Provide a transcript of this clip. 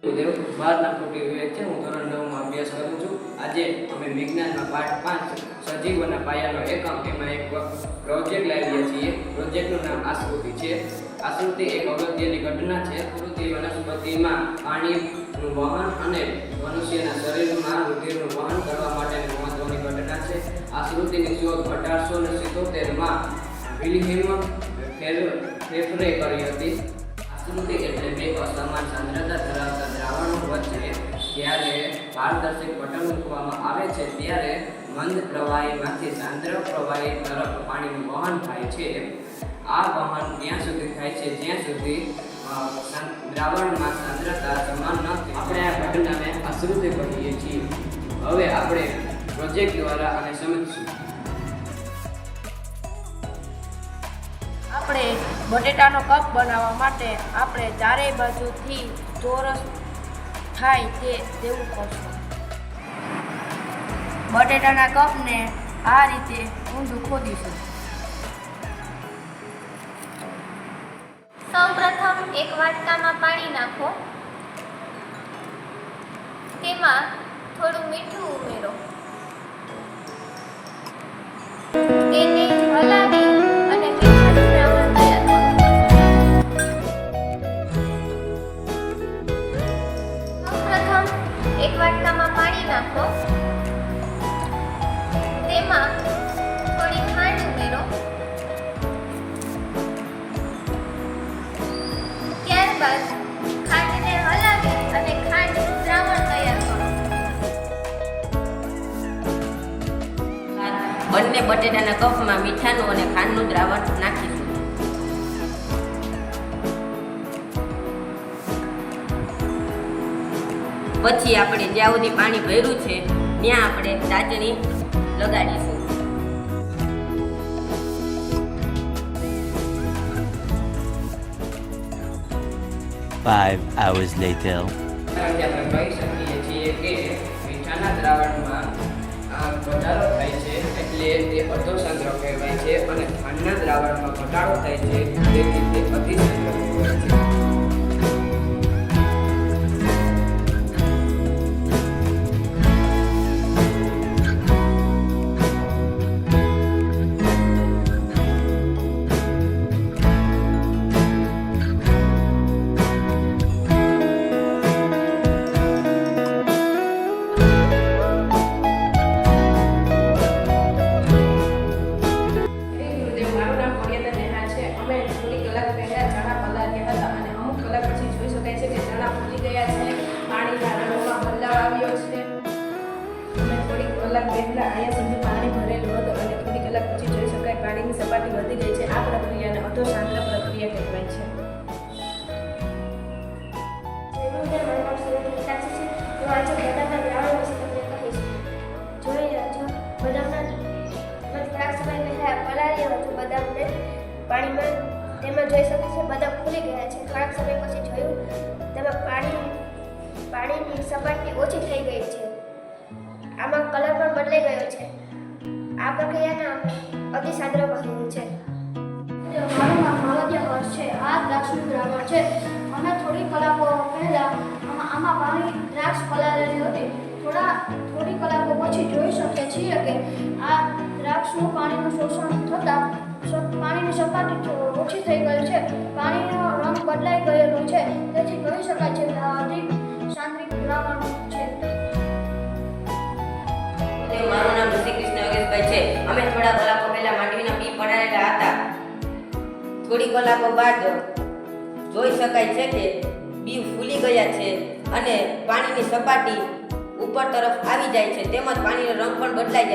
ભારતના ટોપી વિવેક છે. હું ધોરણ 9 માં અભ્યાસ કરું છું. આજે અમે વિજ્ઞાનના પાઠ 5 સજીવોના પાયાનો એકમ એમાં એક પ્રોજેક્ટ લાવ્યા છીએ. પ્રોજેક્ટનું નામ આશ્રુતિ છે. આશ્રુતિ એક અગત્યની ઘટના છે. આશ્રુતિ વનસ્પતિમાં પાણીનું વહન અને મનુષ્યના શરીરમાં રુધિરનું વહન કરવા માટેની મહત્વની ઘટના છે. આશ્રુતિની શોધ 1877 વિલ્હેલ્મ ફેફરે કરી હતી. આશ્રુતિ એટલે બે અસમાન સાંદ્રતા ધરાવતા દ્રાવણો વચ્ચે જ્યારે પારદર્શક પટલ મૂકવામાં આવે છે ત્યારે મંદ પ્રવાહીમાંથી સાંદ્ર પ્રવાહી તરફ પાણીનું વહન થાય છે. આ વહન ત્યાં સુધી થાય છે જ્યાં સુધી દ્રાવણમાં સાંદ્રતા સમાન ન થાય. આપણે આ ઘટનાને આશ્રુતિ કહીએ છીએ. હવે આપણે પ્રોજેક્ટ દ્વારા આને સમજીશું. આપણે બટેટાનો કપ બનાવવા માટે આપણે ચારેય બાજુથી ચોરસ થાય તેવું કરશું. બટેટાના કપને આ રીતે ઊંધું ખોદીશું. સૌપ્રથમ એક વાટકામાં પાણી નાખો. તેમાં થોડું મીઠું ઉમેરો. તેને હલાવી અને મીઠાનું દ્રાવણ તૈયાર કરો. સૌપ્રથમ એક વાટકામાં પાણી નાખો. તેમાં થોડી ખાંડ ઉમેરો. ત્યારબાદ ખાંડને હલાવી અને ખાંડનું દ્રાવણ તૈયાર કરો. બંને બટેટાના કપમાં મીઠાનું અને ખાંડનું દ્રાવણ નાખીશું. પછી આપણે જ્યાં સુધી પાણી ભર્યું છે ત્યાં આપણે ચાચણી લગાડીશું. Five hours later. આપણે કહી શકીએ છીએ કે મીઠાના દ્રાવણમાં વધારો થાય છે એટલે તે અધોસાંદ્ર કહેવાય છે અને ખાંડના દ્રાવણમાં ઘટાડો થાય છે તેથી તે અધિસાંદ્ર કહેવાય છે. પહેલા અહીંયા સુધી પાણી ભરેલું હતું અને થોડી કલાક પછી જોઈ શકાય પાણીની સપાટી વધી ગઈ છે. આ પ્રક્રિયાને અધોસાંદ્ર પ્રક્રિયા કહેવાય છે. પાણીમાં તેમાં જોઈ શકે છે બદામ ફૂલી ગયા છે. થોડાક સમય પછી જોયું તેમાં પાણીની સપાટી ઓછી થઈ ગઈ છે. આમાં કલર પણ બદલાઈ ગયો છે. આ પ્રક્રિયાને અધિસાંદ્ર કહેવું છે. મારું નામ માલવ્ય હર્ષ છે. આ દ્રાક્ષનું દ્રાવણ છે. અમે થોડી કલાકો પહેલા આમાં પાણી દ્રાક્ષ પલાળેલી હતી. થોડી કલાકો પછી જોઈ શકીએ છીએ કે આ દ્રાક્ષનું પાણીનું શોષણ થતાં પાણીની સપાટી ઓછી થઈ ગઈ છે. પાણીનો રંગ બદલાઈ ગયેલો છે. તેથી કહી શકાય છે કે આ અધિસાંદ્રિક દ્રાવણ છે. મારું નામ શ્રી કૃષ્ણ યોગેશભાઈ છે. અમે થોડા કલાકો પહેલા માંડવીના બી પડાવેલા હતા. થોડી કલાકો બાદ જોઈ શકાય છે કે બી ફૂલી ગયા છે અને પાણીની સપાટી ઉપર તરફ આવી જાય છે તેમજ પાણીનો રંગ પણ બદલાઈ જાય છે.